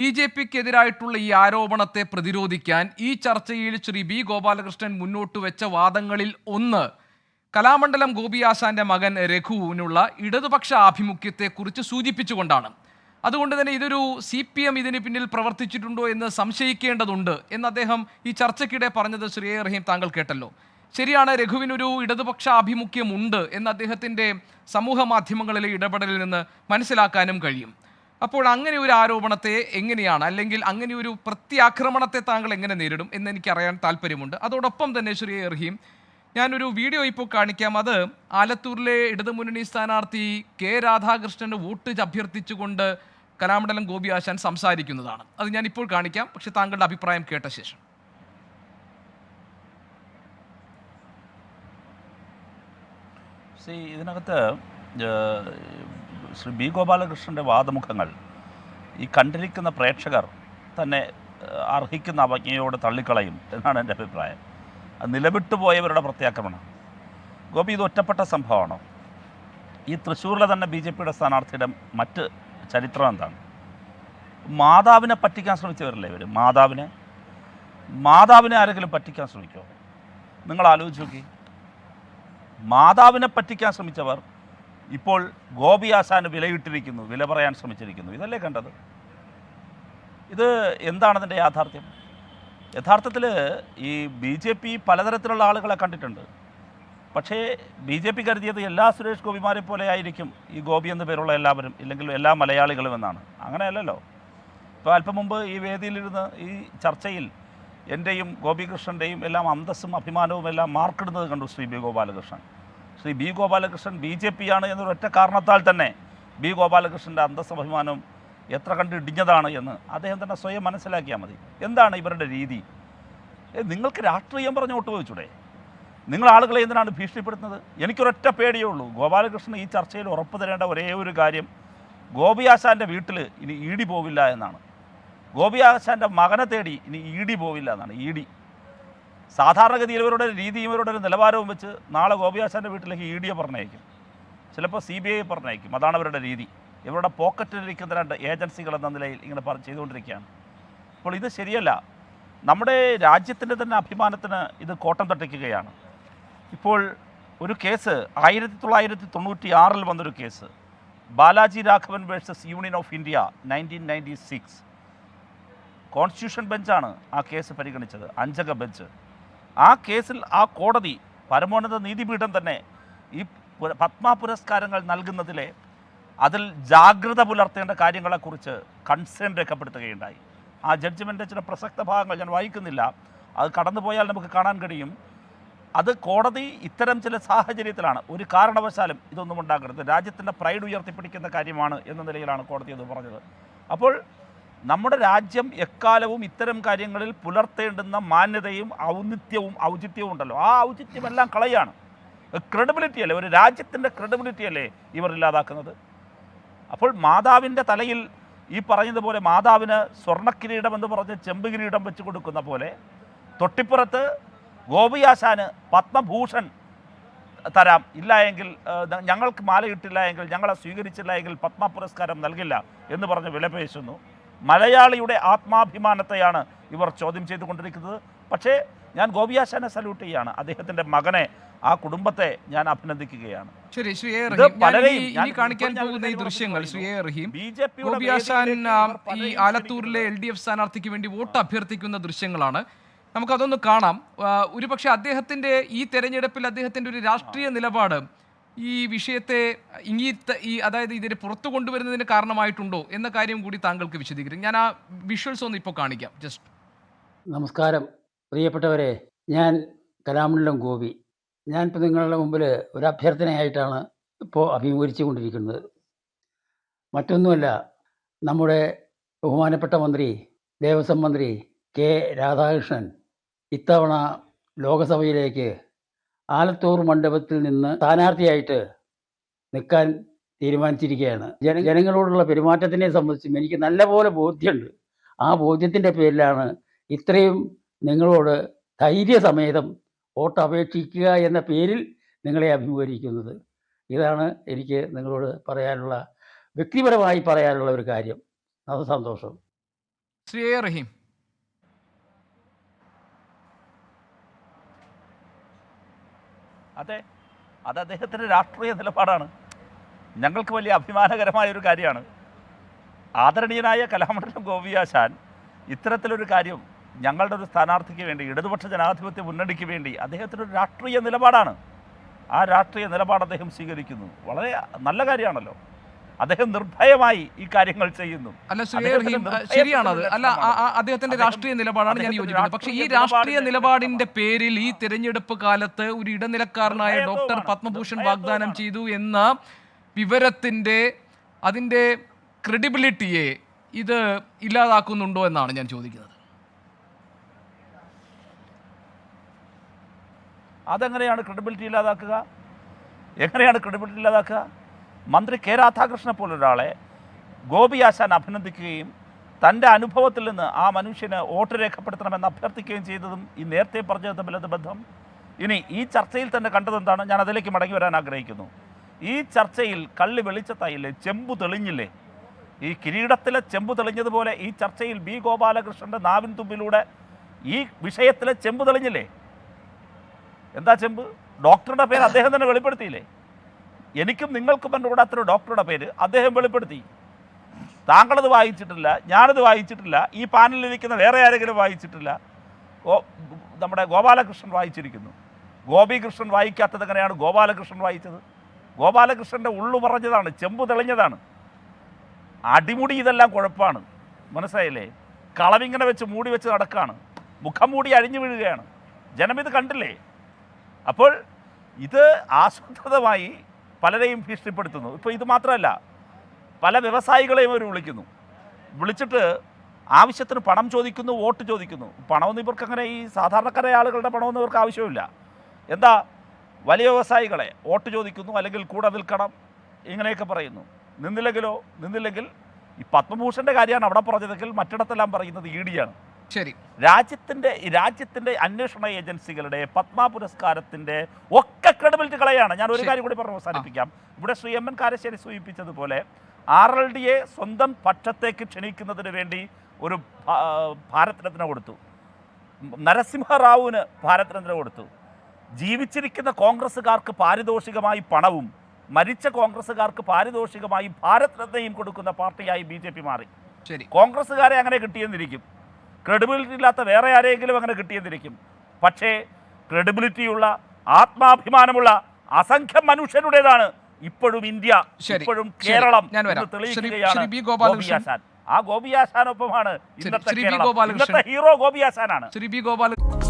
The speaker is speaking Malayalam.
ബി.ജെ.പിക്കെതിരായിട്ടുള്ള ഈ ആരോപണത്തെ പ്രതിരോധിക്കാൻ ഈ ചർച്ചയിൽ ശ്രീ ബി ഗോപാലകൃഷ്ണൻ മുന്നോട്ട് വെച്ച വാദങ്ങളിൽ ഒന്ന് കലാമണ്ഡലം ഗോപി ആശാന്റെ മകൻ രഘുവിനുള്ള ഇടതുപക്ഷ ആഭിമുഖ്യത്തെക്കുറിച്ച് സൂചിപ്പിച്ചുകൊണ്ടാണ്. അതുകൊണ്ട് തന്നെ ഇതൊരു CPM ഇതിന് പിന്നിൽ പ്രവർത്തിച്ചിട്ടുണ്ടോ എന്ന് സംശയിക്കേണ്ടതുണ്ട് എന്ന് അദ്ദേഹം ഈ ചർച്ചയ്ക്കിടെ പറഞ്ഞത് ശ്രീ എ റഹീം താങ്കൾ കേട്ടല്ലോ. ശരിയാണ്, രഘുവിനൊരു ഇടതുപക്ഷ ആഭിമുഖ്യമുണ്ട് എന്ന് അദ്ദേഹത്തിൻ്റെ സമൂഹ മാധ്യമങ്ങളിലെ ഇടപെടലിൽ നിന്ന് മനസ്സിലാക്കാനും കഴിയും. അപ്പോൾ അങ്ങനെ ഒരു ആരോപണത്തെ എങ്ങനെയാണ്, അല്ലെങ്കിൽ അങ്ങനെ ഒരു പ്രത്യാക്രമണത്തെ താങ്കൾ എങ്ങനെ നേരിടും എന്ന് എനിക്കറിയാൻ താല്പര്യമുണ്ട്. അതോടൊപ്പം തന്നെ ശ്രീ റഹീം, ഞാനൊരു വീഡിയോ ഇപ്പോൾ കാണിക്കാം. അത് ആലത്തൂരിലെ ഇടതുമുന്നണി സ്ഥാനാർത്ഥി കെ രാധാകൃഷ്ണന് വോട്ട് അഭ്യർത്ഥിച്ചുകൊണ്ട് കലാമണ്ഡലം ഗോപി ആശാൻ സംസാരിക്കുന്നതാണ്. അത് ഞാൻ ഇപ്പോൾ കാണിക്കാം, പക്ഷെ താങ്കളുടെ അഭിപ്രായം കേട്ട ശേഷം. ഇതിനകത്ത് ശ്രീ ബി ഗോപാലകൃഷ്ണൻ്റെ വാദമുഖങ്ങൾ ഈ കണ്ടിരിക്കുന്ന പ്രേക്ഷകർ തന്നെ അർഹിക്കുന്ന അവജ്ഞയോട് തള്ളിക്കളയും എന്നാണ് എൻ്റെ അഭിപ്രായം. അത് നിലവിട്ടു പോയവരുടെ പ്രത്യാക്രമണം. ഗോപി, ഇത് ഒറ്റപ്പെട്ട സംഭവമാണോ? ഈ തൃശ്ശൂരിലെ തന്നെ BJPയുടെ സ്ഥാനാർത്ഥിയുടെ മറ്റ് ചരിത്രം എന്താണ്? മാതാവിനെ പറ്റിക്കാൻ ശ്രമിച്ചവരല്ലേ ഇവർ? മാതാവിനെ ആരെങ്കിലും പറ്റിക്കാൻ ശ്രമിക്കുമോ? നിങ്ങൾ ആലോചിച്ച് നോക്കി. മാതാവിനെ പറ്റിക്കാൻ ശ്രമിച്ചവർ ഇപ്പോൾ ഗോപി ആശാന് വിലയിട്ടിരിക്കുന്നു, വില പറയാൻ ശ്രമിച്ചിരിക്കുന്നു. ഇതല്ലേ കണ്ടത്? ഇത് എന്താണ് അതിൻ്റെ യാഥാർത്ഥ്യം? യഥാർത്ഥത്തിൽ ഈ BJP പലതരത്തിലുള്ള ആളുകളെ കണ്ടിട്ടുണ്ട്. പക്ഷേ BJP കരുതിയത് എല്ലാ സുരേഷ് ഗോപിമാരെ പോലെ ആയിരിക്കും ഈ ഗോപി എന്ന പേരുള്ള എല്ലാവരും, ഇല്ലെങ്കിൽ എല്ലാ മലയാളികളും എന്നാണ്. അങ്ങനെയല്ലല്ലോ. ഇപ്പോൾ അല്പം മുമ്പ് ഈ വേദിയിലിരുന്ന് ഈ ചർച്ചയിൽ എൻ്റെയും ഗോപികൃഷ്ണൻ്റെയും എല്ലാം അന്തസ്സും അഭിമാനവും എല്ലാം മാർക്കിടുന്നത് കണ്ടു Shri B Gopalakrishnan. Shri B Gopalakrishnan BJP ആണ് എന്നൊരൊറ്റ കാരണത്താൽ തന്നെ ബി ഗോപാലകൃഷ്ണൻ്റെ അന്തസ്സും അഭിമാനവും എത്ര കണ്ട് ഇടിഞ്ഞതാണ് എന്ന് അദ്ദേഹം തന്നെ സ്വയം മനസ്സിലാക്കിയാൽ മതി. എന്താണ് ഇവരുടെ രീതി? നിങ്ങൾക്ക് രാഷ്ട്രീയം പറഞ്ഞ് വോട്ട് ചോദിച്ചൂടെ? നിങ്ങൾ ആളുകളെ എന്തിനാണ് ഭീഷണിപ്പെടുത്തുന്നത്? എനിക്കൊരൊറ്റ പേടിയേ ഉള്ളൂ. ഗോപാലകൃഷ്ണൻ ഈ ചർച്ചയിൽ ഉറപ്പ് തരേണ്ട ഒരേ ഒരു കാര്യം, ഗോപി ആശാൻ്റെ വീട്ടിൽ ഇനി ED പോവില്ല എന്നാണ്. ഗോപി ആശാൻ്റെ മകനെ തേടി ഇനി ED പോവില്ല എന്നാണ്. ED സാധാരണഗതിയിൽ ഇവരുടെ രീതിയും ഇവരുടെ ഒരു നിലവാരവും വെച്ച് നാളെ ഗോപി ആശാൻ്റെ വീട്ടിലേക്ക് EDയെ പറഞ്ഞയക്കും, ചിലപ്പോൾ CBI പറഞ്ഞയക്കും. അതാണ് അവരുടെ രീതി. ഇവരുടെ പോക്കറ്റിലിരിക്കുന്ന രണ്ട് ഏജൻസികൾ എന്ന നിലയിൽ ഇങ്ങനെ ചെയ്തുകൊണ്ടിരിക്കുകയാണ്. അപ്പോൾ ഇത് ശരിയല്ല. നമ്മുടെ രാജ്യത്തിൻ്റെ തന്നെ അഭിമാനത്തിന് ഇത് കോട്ടം തട്ടിക്കുകയാണ്. ഇപ്പോൾ ഒരു കേസ് 1996 വന്നൊരു case, Balaji Raghavan versus union of India 1996. Constitution ബെഞ്ചാണ് ആ കേസ് പരിഗണിച്ചത്, 5 അംഗ ബെഞ്ച്. ആ കേസിൽ ആ കോടതി, പരമോന്നത നീതിപീഠം തന്നെ ഈ പത്മ പുരസ്കാരങ്ങൾ നൽകുന്നതിലെ അതിൽ ജാഗ്രത പുലർത്തേണ്ട കാര്യങ്ങളെക്കുറിച്ച് കൺസേൺ രേഖപ്പെടുത്തുകയുണ്ടായി. ആ ജഡ്ജ്മെൻ്റ് ചില പ്രസക്ത ഭാഗങ്ങൾ ഞാൻ വായിക്കുന്നില്ല, അത് കടന്നുപോയാൽ നമുക്ക് കാണാൻ കഴിയും. അത് കോടതി ഇത്തരം ചില സാഹചര്യത്തിലാണ്, ഒരു കാരണവശാലും ഇതൊന്നും ഉണ്ടാകരുത്, രാജ്യത്തിൻ്റെ പ്രൈഡ് ഉയർത്തിപ്പിടിക്കുന്ന കാര്യമാണ് എന്ന നിലയിലാണ് കോടതി അത് പറഞ്ഞത്. അപ്പോൾ നമ്മുടെ രാജ്യം എക്കാലവും ഇത്തരം കാര്യങ്ങളിൽ പുലർത്തേണ്ടുന്ന മാന്യതയും ഔചിത്യവും ഉണ്ടല്ലോ, ആ ഔചിത്യമെല്ലാം കളയാണ്. ക്രെഡിബിലിറ്റി അല്ലേ, ഒരു രാജ്യത്തിൻ്റെ ക്രെഡിബിലിറ്റി അല്ലേ ഇവർ ഇല്ലാതാക്കുന്നത്? അപ്പോൾ മാതാവിൻ്റെ തലയിൽ ഈ പറഞ്ഞതുപോലെ മാതാവിന് സ്വർണ്ണക്കിരീടം എന്ന് പറഞ്ഞ് ചെമ്പ് കിരീടം വെച്ച് കൊടുക്കുന്ന പോലെ തൊട്ടിപ്പുറത്ത് ഗോപി ആശാന് പത്മഭൂഷൺ തരാം, ഇല്ല എങ്കിൽ ഞങ്ങൾക്ക് മാലയിട്ടില്ല എങ്കിൽ, ഞങ്ങളെ സ്വീകരിച്ചില്ല എങ്കിൽ പത്മ പുരസ്കാരം നൽകില്ല എന്ന് പറഞ്ഞ് വിലപേശുന്നു. മലയാളിയുടെ ആത്മാഭിമാനത്തെയാണ് ഇവർ ചോദ്യം ചെയ്തുകൊണ്ടിരിക്കുന്നത്. പക്ഷേ ഞാൻ ഗോപി ആശാനെ സല്യൂട്ട് ചെയ്യുകയാണ്, അദ്ദേഹത്തിൻ്റെ മകനെ, ആ കുടുംബത്തെ ഞാൻ അഭിനന്ദിക്കുകയാണ്. ശരി, ശ്രീ എ റഹീം, ഇനി കാണിക്കാൻ പോകുന്ന ഈ ദൃശ്യങ്ങൾ, ശ്രീ എ റഹീം, ഗോപി ആശാൻ ഈ ആലത്തൂരിലെ LDF സ്ഥാനാർത്ഥിക്ക് വേണ്ടി വോട്ട് അഭ്യർത്ഥിക്കുന്ന ദൃശ്യങ്ങളാണ്. നമുക്കതൊന്ന് കാണാം. ഒരുപക്ഷെ അദ്ദേഹത്തിൻ്റെ ഈ തെരഞ്ഞെടുപ്പിൽ അദ്ദേഹത്തിൻ്റെ ഒരു രാഷ്ട്രീയ നിലപാട് ഈ വിഷയത്തെ അതായത് ഇതിനെ പുറത്തു കൊണ്ടുവരുന്നതിന് കാരണമായിട്ടുണ്ടോ എന്ന കാര്യം കൂടി താങ്കൾക്ക് വിശദീകരിക്കും. ഞാൻ ആ വിഷ്വൽസ് ഒന്ന് ഇപ്പോൾ കാണിക്കാം. ജസ്റ്റ്. നമസ്കാരം പ്രിയപ്പെട്ടവരെ, ഞാൻ കലാമണ്ഡലം ഗോപി. ഞാനിപ്പോൾ നിങ്ങളുടെ മുമ്പിൽ ഒരു അഭ്യർത്ഥനയായിട്ടാണ് ഇപ്പോൾ അഭിമുഖീകരിച്ചു കൊണ്ടിരിക്കുന്നത്. മറ്റൊന്നുമല്ല, നമ്മുടെ ബഹുമാനപ്പെട്ട മന്ത്രി, ദേവസ്വം മന്ത്രി കെ രാധാകൃഷ്ണൻ ഇത്തവണ ലോകസഭയിലേക്ക് ആലത്തൂർ മണ്ഡപത്തിൽ നിന്ന് സ്ഥാനാർത്ഥിയായിട്ട് നിൽക്കാൻ തീരുമാനിച്ചിരിക്കുകയാണ്. ജനങ്ങളോടുള്ള പെരുമാറ്റത്തിനെ സംബന്ധിച്ചും എനിക്ക് നല്ലപോലെ ബോധ്യമുണ്ട്. ആ ബോധ്യത്തിൻ്റെ പേരിലാണ് ഇത്രയും നിങ്ങളോട് ധൈര്യസമേതം വോട്ട് അപേക്ഷിക്കുക എന്ന പേരിൽ നിങ്ങളെ അഭിമുഖീകരിക്കുന്നത്. ഇതാണ് എനിക്ക് നിങ്ങളോട് പറയാനുള്ള, വ്യക്തിപരമായി പറയാനുള്ള ഒരു കാര്യം. അത് സന്തോഷം. ശ്രീ എ റഹീം. അതെ, അത് അദ്ദേഹത്തിൻ്റെ രാഷ്ട്രീയ നിലപാടാണ്. ഞങ്ങൾക്ക് വലിയ അഭിമാനകരമായ ഒരു കാര്യമാണ്. ആദരണീയനായ കലാമണ്ഡലം ഗോപിയാശാൻ ഇത്തരത്തിലൊരു കാര്യം ഞങ്ങളുടെ ഒരു സ്ഥാനാർത്ഥിക്ക് വേണ്ടി, ഇടതുപക്ഷ ജനാധിപത്യ മുന്നണിക്ക് വേണ്ടി അദ്ദേഹത്തിനൊരു രാഷ്ട്രീയ നിലപാടാണ്. ആ രാഷ്ട്രീയ നിലപാട് അദ്ദേഹം സ്വീകരിക്കുന്നു. വളരെ നല്ല കാര്യമാണല്ലോ. അദ്ദേഹം നിർഭയമായി ഈ കാര്യങ്ങൾ ചെയ്യുന്നു. അല്ല ശ്രീ എ റഹീം, ശരിയാണത്. അല്ല, അദ്ദേഹത്തിന്റെ രാഷ്ട്രീയ നിലപാടാണ് ഞാൻ യോജിക്കുന്നത്. പക്ഷേ ഈ രാഷ്ട്രീയ നിലപാടിന്റെ പേരിൽ ഈ തിരഞ്ഞെടുപ്പ് കാലത്ത് ഒരു ഇടനിലക്കാരനായ ഡോക്ടർ പത്മഭൂഷൺ വാഗ്ദാനം ചെയ്തു എന്ന വിവരത്തിന്റെ അതിന്റെ ക്രെഡിബിലിറ്റിയെ ഇത് ഇല്ലാതാക്കുന്നുണ്ടോ എന്നാണ് ഞാൻ ചോദിക്കുന്നത്. അതെങ്ങനെയാണ് ക്രെഡിബിലിറ്റി ഇല്ലാതാക്കുക? എങ്ങനെയാണ് ക്രെഡിബിലിറ്റി ഇല്ലാതാക്കുക? മന്ത്രി കെ രാധാകൃഷ്ണനെ പോലൊരാളെ ഗോപിയാശാൻ അഭിനന്ദിക്കുകയും തൻ്റെ അനുഭവത്തിൽ നിന്ന് ആ മനുഷ്യന് വോട്ട് രേഖപ്പെടുത്തണമെന്ന് അഭ്യർത്ഥിക്കുകയും ചെയ്തതും ഈ നേരത്തെ പറഞ്ഞത് തമ്മിലത് ബന്ധം. ഇനി ഈ ചർച്ചയിൽ തന്നെ കണ്ടതെന്താണ്? ഞാൻ അതിലേക്ക് മടങ്ങി വരാൻ ആഗ്രഹിക്കുന്നു. ഈ ചർച്ചയിൽ കള്ളി വെളിച്ചത്തായില്ലേ, ചെമ്പു തെളിഞ്ഞില്ലേ? ഈ കിരീടത്തിലെ ചെമ്പു തെളിഞ്ഞതുപോലെ ഈ ചർച്ചയിൽ ബി ഗോപാലകൃഷ്ണൻ്റെ നാവിൻ തുമ്പിലൂടെ ഈ വിഷയത്തിലെ ചെമ്പു തെളിഞ്ഞില്ലേ? എന്താ ചെമ്പ്? ഡോക്ടറുടെ പേര് അദ്ദേഹം തന്നെ വെളിപ്പെടുത്തിയില്ലേ? എനിക്കും നിങ്ങൾക്കും എൻ്റെ കൂടെ അത്ര ഡോക്ടറുടെ പേര് അദ്ദേഹം വെളിപ്പെടുത്തി. താങ്കളത് വായിച്ചിട്ടില്ല, ഞാനത് വായിച്ചിട്ടില്ല, ഈ പാനലിലിരിക്കുന്ന വേറെ ആരെങ്കിലും വായിച്ചിട്ടില്ല. നമ്മുടെ ഗോപാലകൃഷ്ണൻ വായിച്ചിരിക്കുന്നു. ഗോപികൃഷ്ണൻ വായിക്കാത്തത് എങ്ങനെയാണ് ഗോപാലകൃഷ്ണൻ വായിച്ചത്? ഗോപാലകൃഷ്ണൻ്റെ ഉള്ളു പറഞ്ഞതാണ്, ചെമ്പ് തെളിഞ്ഞതാണ്. അടിമുടി ഇതെല്ലാം കുഴപ്പമാണ്, മനസ്സിലായില്ലേ? കളവിങ്ങനെ വെച്ച് മൂടി വെച്ച് നടക്കുകയാണ്, മുഖം മൂടി അഴിഞ്ഞു വീഴുകയാണ്. ജനമിത് കണ്ടില്ലേ? അപ്പോൾ ഇത് ആസൂത്രിതമായി പലരെയും ഭീഷണിപ്പെടുത്തുന്നു. ഇപ്പോൾ ഇത് മാത്രമല്ല, പല വ്യവസായികളെയും അവർ വിളിച്ചിട്ട് ആവശ്യത്തിന് പണം ചോദിക്കുന്നു, വോട്ട് ചോദിക്കുന്നു. പണമൊന്നും ഇവർക്ക് അങ്ങനെ, ഈ സാധാരണക്കാരായ ആളുകളുടെ പണമൊന്നും ഇവർക്ക് ആവശ്യമില്ല. എന്താ, വലിയ വ്യവസായികളെ വോട്ട് ചോദിക്കുന്നു, അല്ലെങ്കിൽ കൂടെ നിൽക്കണം, ഇങ്ങനെയൊക്കെ പറയുന്നു. നിന്നില്ലെങ്കിൽ ഈ പത്മഭൂഷൻ്റെ കാര്യമാണ് അവിടെ പറഞ്ഞതെങ്കിൽ മറ്റിടത്തെല്ലാം പറയുന്നത് ED-യാണ്. ശരി, രാജ്യത്തിൻ്റെ അന്വേഷണ ഏജൻസികളുടെ പത്മ പുരസ്കാരത്തിൻ്റെ ഒക്കെ ക്രെഡിബിലിറ്റി കളയാണ്. ഞാൻ ഒരു കാര്യം കൂടി പറഞ്ഞ് അവസാനിപ്പിക്കാം. ഇവിടെ ശ്രീ MN കാരശ്ശേരി സൂചിപ്പിച്ചതുപോലെ RLDയെ സ്വന്തം പക്ഷത്തേക്ക് ക്ഷണിക്കുന്നതിന് വേണ്ടി ഒരു ഭാരതരത്ന കൊടുത്തു, നരസിംഹറാവുവിന് ഭാരതരത്ന കൊടുത്തു. ജീവിച്ചിരിക്കുന്ന കോൺഗ്രസ്സുകാർക്ക് പാരിതോഷികമായി പണവും മരിച്ച കോൺഗ്രസ്സുകാർക്ക് പാരിതോഷികമായി ഭാരതരത്നയും കൊടുക്കുന്ന പാർട്ടിയായി BJP മാറി. ശരി, കോൺഗ്രസ്സുകാരെ അങ്ങനെ കിട്ടിയെന്നിരിക്കും, ക്രെഡിബിലിറ്റി ഇല്ലാത്ത വേറെ ആരെങ്കിലും അങ്ങനെ കിട്ടിയെന്നിരിക്കും. പക്ഷേ ക്രെഡിബിലിറ്റിയുള്ള, ആത്മാഭിമാനമുള്ള അസംഖ്യം മനുഷ്യരുടേതാണ് ഇപ്പോഴും ഇന്ത്യ, ഇപ്പോഴും കേരളം എന്ന് തെളിയിക്കുകയാണ് ഗോപിയാശാൻ. ആ ഗോപിയാശാനൊപ്പമാണ് ഇന്നത്തെ ഹീറോ ഗോപിയാശാനാണ്. ശ്രീ ബി ഗോപാലകൃഷ്ണൻ